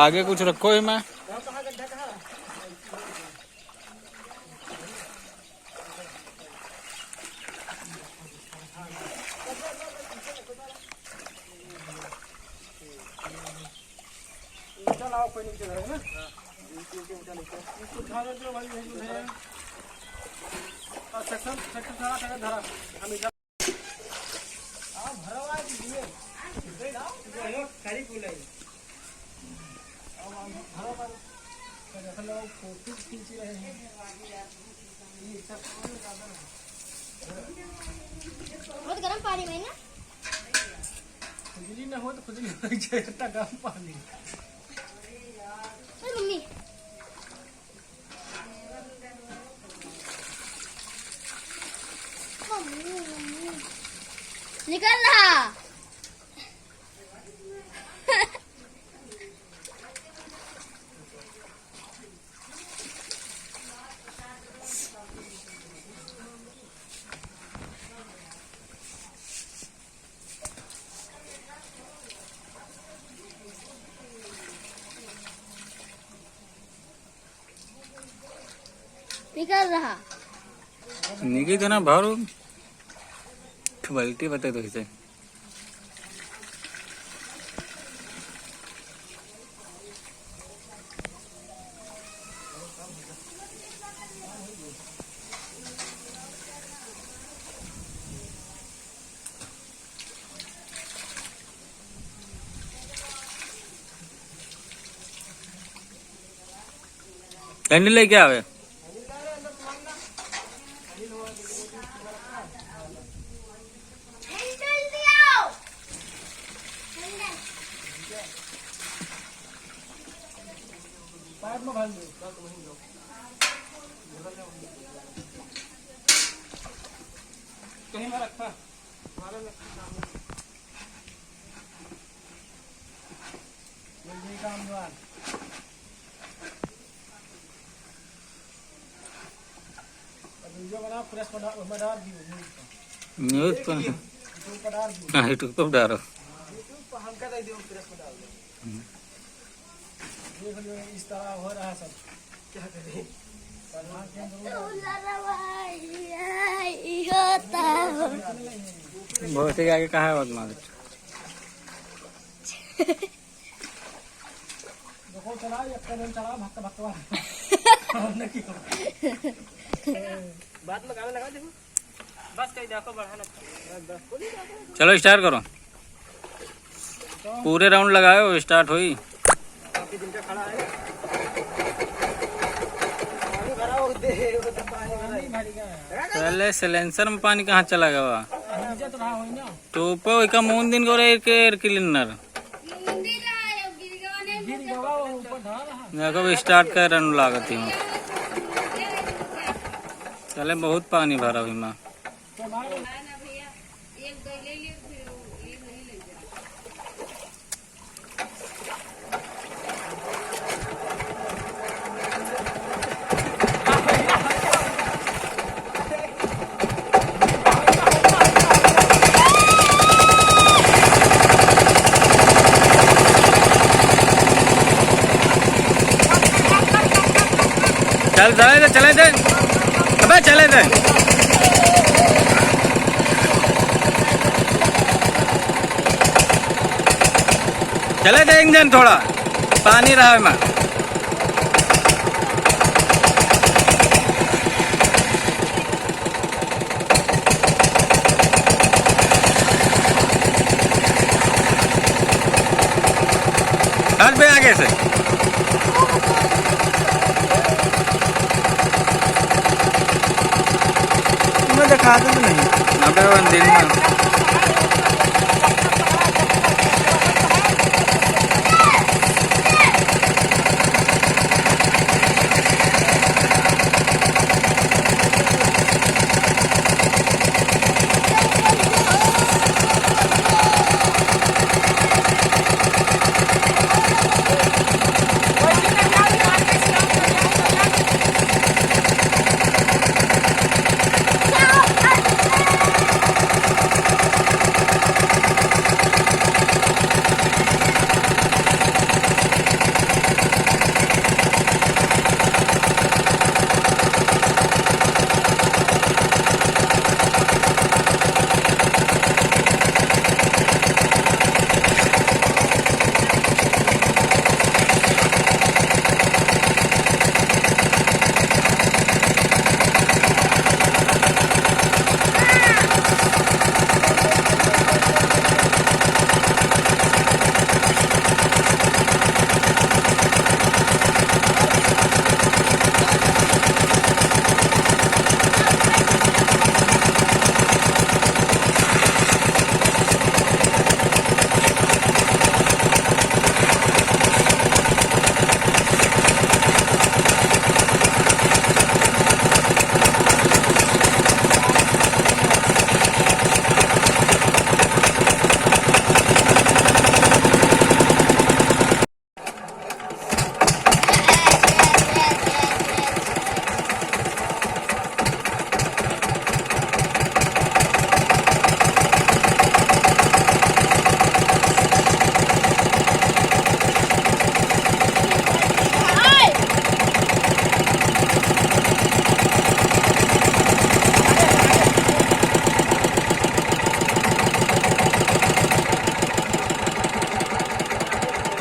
आगे कुछ रखो ही मैं। कोई नीचे है ना, इसको धारा जो भाई है और सेक्शन सारा धरा हम इधर आ भरवा दीजिए दे दाओ ये खाली फूल है अब भरवा देख लो फोटो खींच रहे हैं ये सब बहुत गर्म पानी में ना खुजली ना हो तो खुजली हो जाए इतना गर्म पानी। मम्मी निकल रहा निकल रहा निकी तो ना भारू बल्टी बता तो इसे कैंडल लेके आवे पाइप में भर दो वहीं दो कहीं में रखा हमारे में ये काम हुआ अब जो बना फ्रेश बना उसमें डाल दियो न्यूज़ पर यूट्यूब पर डाल दियो हाँ यूट्यूब पर डालो यूट्यूब पर हम कह दियो फ्रेश में डाल दो देख लो इस तरह हो रहा है सब क्या करें बहुत ही आगे कहा है बदमाश देखो चला ये कदम चला भक्का भक्का बात में गाने लगा देखो बस कहीं देखो बढ़ाना चलो स्टार्ट करो पूरे राउंड लगाओ स्टार्ट हुई काफी दिन का खड़ा है पानी भरा हो दे वो तो पानी भरा पहले सिलेंसर में पानी कहाँ चला गया नीचे तो रहा होई ना तो ऊपर का मून दिन को एयर क्लीनर गिर गया वो ऊपर ढा रहा देखो स्टार्ट कर रन लागत ही चले बहुत पानी भरा हुई माँ तो मार चल चले थे अबे चले थे चले थे इंजन थोड़ा पानी रहा है माँ हट पे आगे से दिखा दो नहीं दिन में